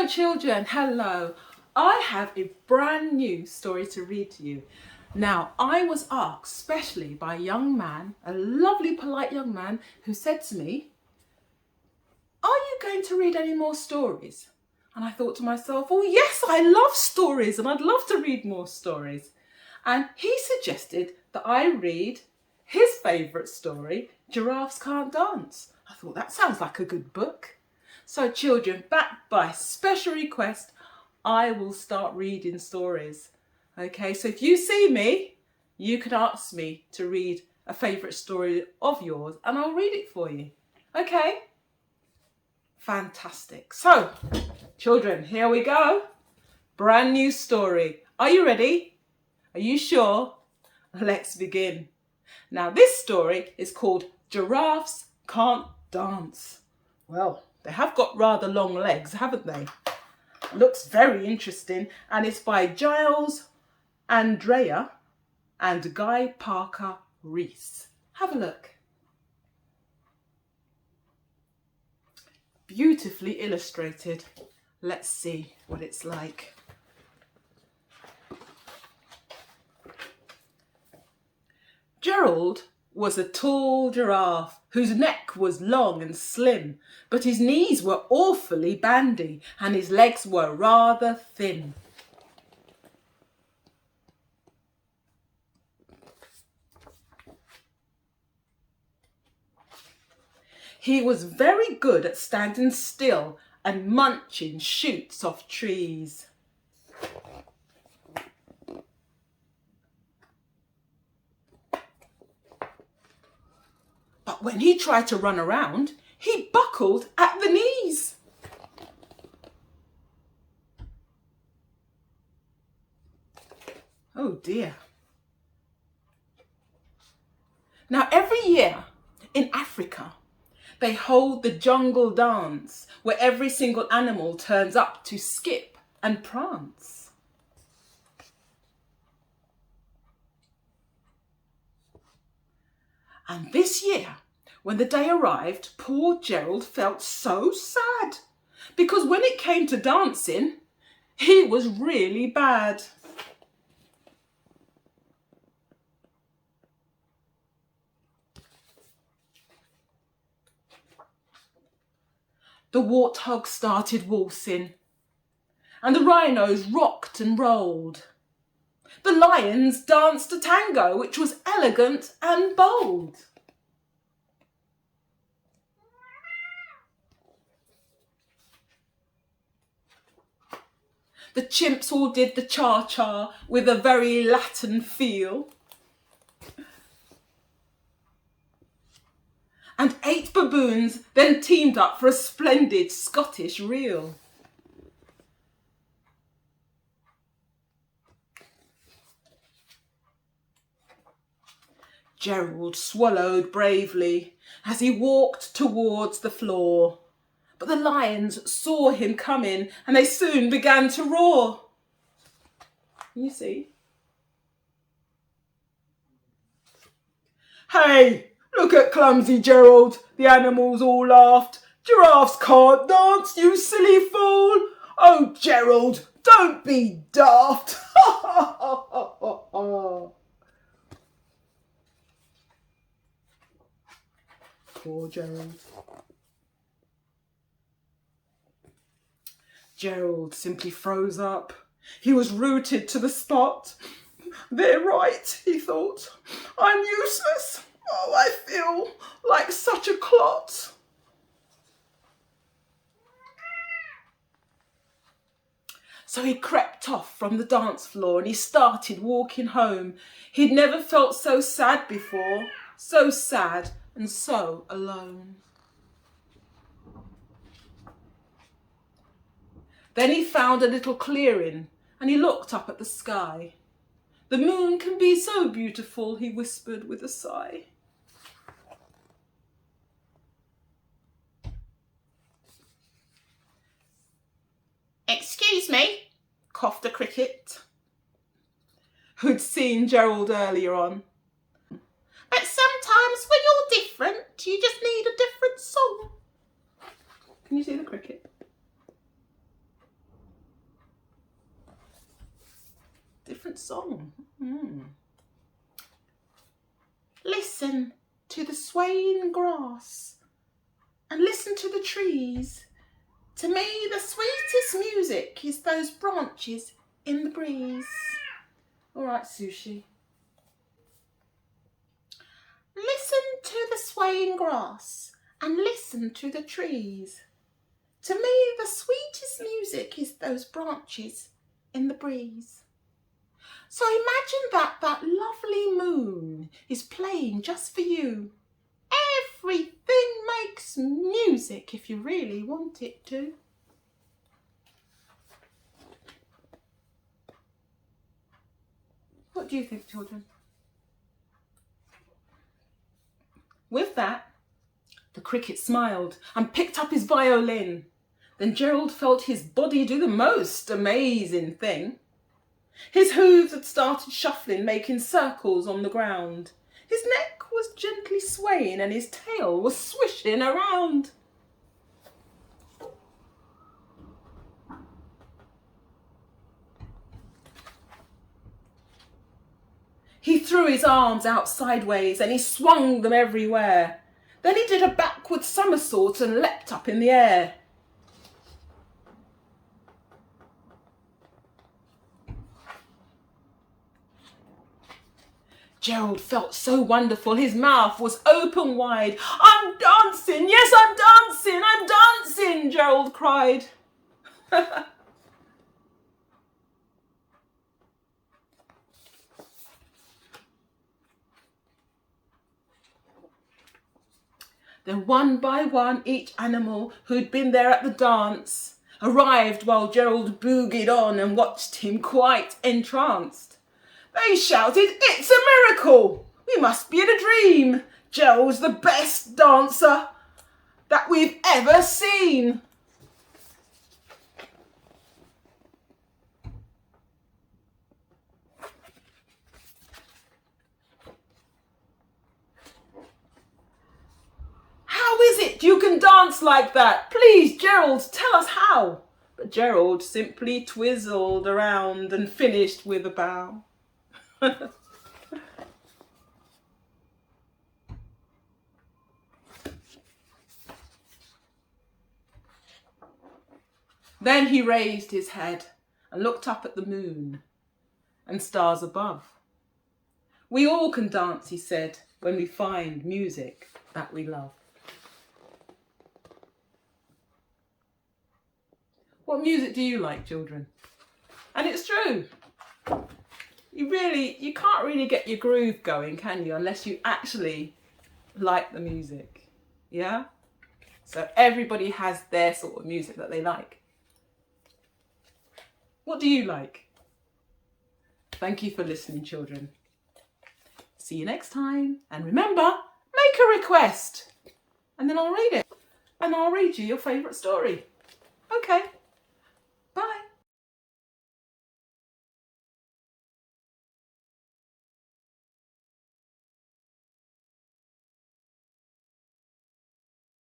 Hello children, hello. I have a brand new story to read to you. Now, I was asked specially by a young man, a lovely polite young man, who said to me, are you going to read any more stories? And I thought to myself, oh yes, I love stories and I'd love to read more stories. And he suggested that I read his favourite story, Giraffes Can't Dance. I thought that sounds like a good book. So children, backed by special request, I will start reading stories. Okay, so if you see me, you can ask me to read a favourite story of yours and I'll read it for you. Okay? Fantastic. So, children, here we go. Brand new story. Are you ready? Are you sure? Let's begin. Now, this story is called Giraffes Can't Dance. Well, they have got rather long legs, haven't they? Looks very interesting, and it's by Giles, Andreae and Guy Parker Rees. Have a look. Beautifully illustrated. Let's see what it's like. Gerald was a tall giraffe whose neck was long and slim, but his knees were awfully bandy and his legs were rather thin. He was very good at standing still and munching shoots off trees. But when he tried to run around, he buckled at the knees. Oh dear. Now every year in Africa, they hold the jungle dance where every single animal turns up to skip and prance. And this year, when the day arrived, poor Gerald felt so sad because when it came to dancing, he was really bad. The warthog started waltzing, and the rhinos rocked and rolled. The lions danced a tango, which was elegant and bold. The chimps all did the cha-cha with a very Latin feel. And 8 baboons then teamed up for a splendid Scottish reel. Gerald swallowed bravely as he walked towards the floor. But the lions saw him coming and they soon began to roar. You see? Hey, look at clumsy Gerald. The animals all laughed. Giraffes can't dance, you silly fool. Oh, Gerald, don't be daft. Poor Gerald. Gerald simply froze up. He was rooted to the spot. They're right, he thought. I'm useless. Oh, I feel like such a clot. So he crept off from the dance floor and he started walking home. He'd never felt so sad before, so sad and so alone. Then he found a little clearing and he looked up at the sky. The moon can be so beautiful, he whispered with a sigh. Excuse me, coughed a cricket, who'd seen Gerald earlier on. But sometimes when you're different, you just need a different song. Can you see the cricket? different song. Listen to the swaying grass and listen to the trees. To me, the sweetest music is those branches in the breeze. All right, Sushi. Listen to the swaying grass and listen to the trees. To me, the sweetest music is those branches in the breeze. So imagine that lovely moon is playing just for you. Everything makes music if you really want it to. What do you think, children? With that, the cricket smiled and picked up his violin. Then Gerald felt his body do the most amazing thing. His hooves had started shuffling, making circles on the ground. His neck was gently swaying and his tail was swishing around. He threw his arms out sideways and he swung them everywhere. Then he did a backward somersault and leapt up in the air. Gerald felt so wonderful, his mouth was open wide. I'm dancing, yes, I'm dancing, Gerald cried. Then one by one, each animal who'd been there at the dance arrived while Gerald boogied on and watched him quite entranced. They shouted, "It's a miracle! We must be in a dream! Gerald's the best dancer that we've ever seen!" "How is it you can dance like that? Please, Gerald, tell us how." But Gerald simply twizzled around and finished with a bow. Then he raised his head and looked up at the moon and stars above. "We all can dance," he said, "when we find music that we love." What music do you like, children? And it's true. You can't really get your groove going, can you, unless you actually like the music. Yeah? So everybody has their sort of music that they like. What do you like? Thank you for listening, children. See you next time. And remember, make a request. And then I'll read it. And I'll read you your favourite story. Okay.